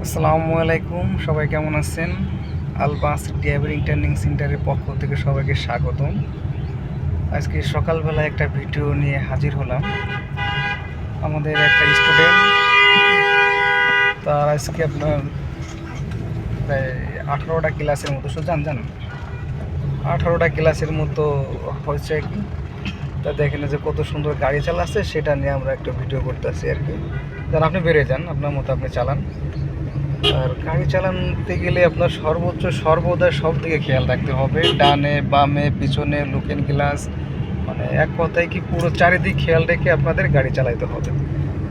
আসসালামু আলাইকুম, সবাই কেমন আছেন? আলবাস ড্রাইভিং ট্রেনিং সেন্টারের পক্ষ থেকে সবাইকে স্বাগতম। আজকে সকালবেলা একটা ভিডিও নিয়ে হাজির হলাম। আমাদের একটা স্টুডেন্ট, তার আজকে আপনার প্রায় 18টা ক্লাসের মতো, জান 18টা ক্লাসের মতো হয়েছে কি। তা দেখেন যে কত সুন্দর গাড়ি চালাচ্ছে, সেটা নিয়ে আমরা একটা ভিডিও করতেছি আর কি। যান, আপনি বেরিয়ে যান, আপনার মতো আপনি চালান। আর গাড়ি চালাতে গেলে আপনার সর্বদা সব দিকে খেয়াল রাখতে হবে, ডানে বামে পিছনে লুকিং গ্লাস, মানে এক কথায় কি পুরো চারিদিক খেয়াল রেখে আপনাদের গাড়ি চালাতে হবে।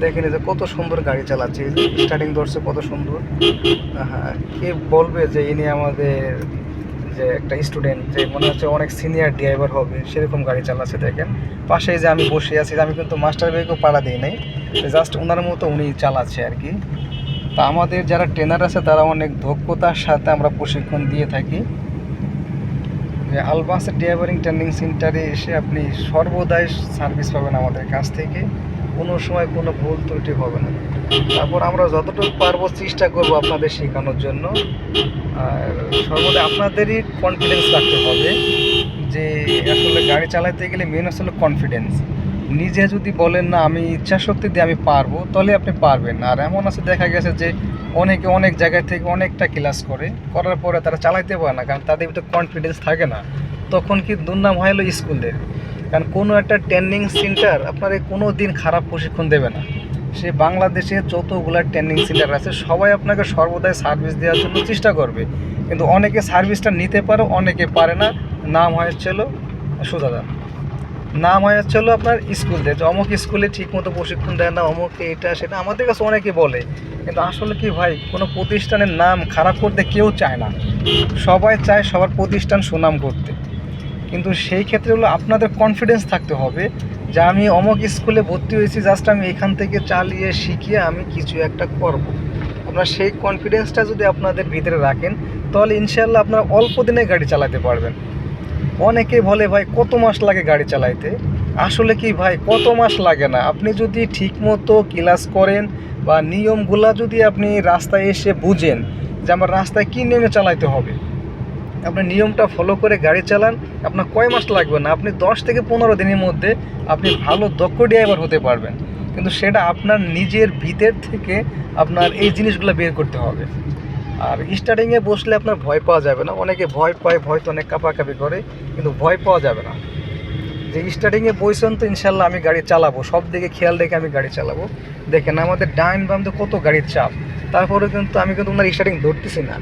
দেখেন যে কত সুন্দর গাড়ি চালাচ্ছে, স্টার্টিং ধরছে কত সুন্দর। হ্যাঁ, কে বলবে যে ইনি আমাদের যে একটা স্টুডেন্ট, যে মনে হচ্ছে অনেক সিনিয়র ড্রাইভার হবে সেরকম গাড়ি চালাচ্ছে। দেখেন পাশেই যে আমি বসে আছি, আমি কিন্তু মাস্টার বাইকেও পাড়া দিই নাই, জাস্ট ওনার মতো উনি চালাচ্ছে আর কি। তা আমাদের যারা ট্রেনার আছে তারা অনেক দক্ষতার সাথে আমরা প্রশিক্ষণ দিয়ে থাকি। যে আলবাস ড্রাইভিং ট্রেনিং সেন্টারে এসে আপনি সর্বদাই সার্ভিস পাবেন আমাদের কাছ থেকে, কোনো সময় কোনো ভুল ত্রুটি হবে না। তারপর আমরা যতটুকু পারবো চেষ্টা করবো আপনাদের শেখানোর জন্য। আর সর্বদা আপনাদেরই কনফিডেন্স রাখতে হবে, যে আসলে গাড়ি চালাতে গেলে মেন আসলে কনফিডেন্স। নিজে যদি বলেন না আমি ইচ্ছা শক্তি দিয়ে আমি পারবো, তাহলে আপনি পারবেন। আর এমন আছে, দেখা গেছে যে অনেকে অনেক জায়গা থেকে অনেকটা ক্লাস করার পরে তারা চালাইতে পারে না, কারণ তাদের ভিতরে কনফিডেন্স থাকে না। তখন কি দুর্নাম হয় হলো স্কুলের। কারণ কোনো একটা ট্রেনিং সেন্টার আপনার কোনো দিন খারাপ প্রশিক্ষণ দেবে না। সে বাংলাদেশে যতগুলো ট্রেনিং সেন্টার আছে সবাই আপনাকে সর্বদাই সার্ভিস দেওয়ার জন্য চেষ্টা করবে, কিন্তু অনেকে সার্ভিসটা নিতে পারে, অনেকে পারে না। নাম হয়েছিল সুদাদা, নাম হয়েছিল আপনার স্কুল দিয়ে, যে অমুক স্কুলে ঠিকমতো প্রশিক্ষণ দেয় না, অমুক এটা সেটা আমাদের কাছে অনেকে বলে। কিন্তু আসলে কি ভাই, কোনো প্রতিষ্ঠানের নাম খারাপ করতে কেউ চায় না, সবাই চায় সবার প্রতিষ্ঠান সুনাম করতে। কিন্তু সেই ক্ষেত্রে হলো আপনাদের কনফিডেন্স থাকতে হবে, যে আমি অমুক স্কুলে ভর্তি হয়েছি, জাস্ট আমি এখান থেকে চালিয়ে শিখিয়ে আমি কিছু একটা করব। আপনার সেই কনফিডেন্সটা যদি আপনাদের ভিতরে রাখেন, তাহলে ইনশাআল্লাহ আপনারা অল্প দিনে গাড়ি চালাতে পারবেন। অনেকে বলে ভাই কত মাস লাগে গাড়ি চালাইতে, আসলে কি ভাই কত মাস লাগে না। আপনি যদি ঠিকমতো ক্লাস করেন বা নিয়মগুলা যদি আপনি রাস্তায় এসে বুঝেন যে আমার রাস্তায় কী নিয়মে চালাইতে হবে, আপনি নিয়মটা ফলো করে গাড়ি চালান, আপনার কয় মাস লাগবে না, আপনি 10 থেকে 15 দিনের মধ্যে আপনি ভালো দক্ষ ড্রাইভার হতে পারবেন। কিন্তু সেটা আপনার নিজের ভিতর থেকে আপনার এই জিনিসগুলো বের করতে হবে। আর স্টার্টিংয়ে বসলে আপনার ভয় পাওয়া যাবে না। অনেকে ভয় পায়, ভয় তো অনেক কাঁপাকাঁপি করে, কিন্তু ভয় পাওয়া যাবে না। যে স্টার্টিংয়ে বসছেন তো ইনশাল্লাহ আমি গাড়ি চালাবো, সব দিকে খেয়াল রেখে আমি গাড়ি চালাবো। দেখেন আমাদের ডাইন বাম তো কত গাড়ির চাপ, তারপরে কিন্তু আমি কিন্তু ওনার স্টার্টিং ধরতেছি না,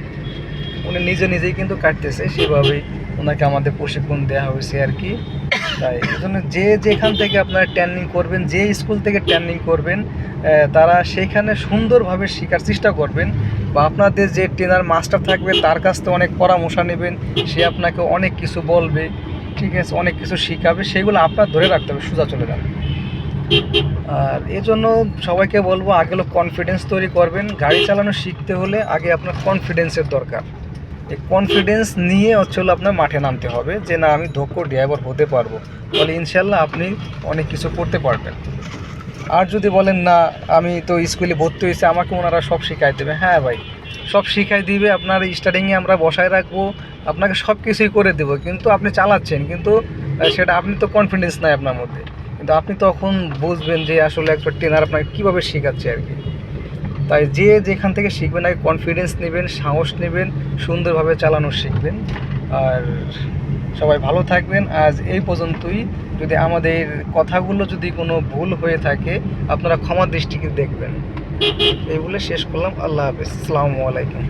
উনি নিজেই কিন্তু কাটতেছে, সেভাবেই ওনাকে আমাদের প্রশিক্ষণ দেওয়া হয়েছে আর কি। তাই এই জন্য যে যেখান থেকে আপনারা ট্রেনিং করবেন, যে স্কুল থেকে ট্রেনিং করবেন, তারা সেইখানে সুন্দরভাবে শেখার চেষ্টা করবেন। বা আপনাদের যে ট্রেনার মাস্টার থাকবে তার কাছ থেকে অনেক পরামর্শ নেবেন, সে আপনাকে অনেক কিছু বলবে, ঠিক আছে, অনেক কিছু শেখাবে, সেগুলো আপনার ধরে রাখতে হবে, সোজা চলে যাবে। আর এই জন্য সবাইকে বলবো, আগে হলো কনফিডেন্স তৈরি করবেন। গাড়ি চালানো শিখতে হলে আগে আপনার কনফিডেন্সের দরকার। এই কনফিডেন্স নিয়ে হলো আপনার মাঠে নামতে হবে, যে না আমি দক্ষ ড্রাইভার হতে পারবো, তাহলে ইনশাল্লাহ আপনি অনেক কিছু করতে পারবেন। আর যদি বলেন না আমি তো স্কুলে ভর্তি হয়েছি, আমাকে ওনারা সব শিখাই দেবে, হ্যাঁ ভাই সব শিখাই দিবে। আপনার স্টার্টিংয়ে আমরা বসায় রাখবো, আপনাকে সব কিছুই করে দেবো, কিন্তু আপনি চালাচ্ছেন, কিন্তু সেটা আপনি তো কনফিডেন্স নাই আপনার মধ্যে। কিন্তু আপনি তখন বুঝবেন যে আসলে একটা ট্রেনার আপনাকে কীভাবে শেখাচ্ছে আর কি। তাই যে যেখান থেকে শিখবেন আগে কনফিডেন্স নেবেন, সাহস নেবেন, সুন্দরভাবে চালানো শিখবেন। আর সবাই ভালো থাকবেন। আজ এই পর্যন্তই। যদি আমাদের কথাগুলো যদি কোনো ভুল হয়ে থাকে আপনারা ক্ষমা দৃষ্টিতে দেখবেন। এই বলে শেষ করলাম। আল্লাহ হাফেজ, আসসালামু আলাইকুম।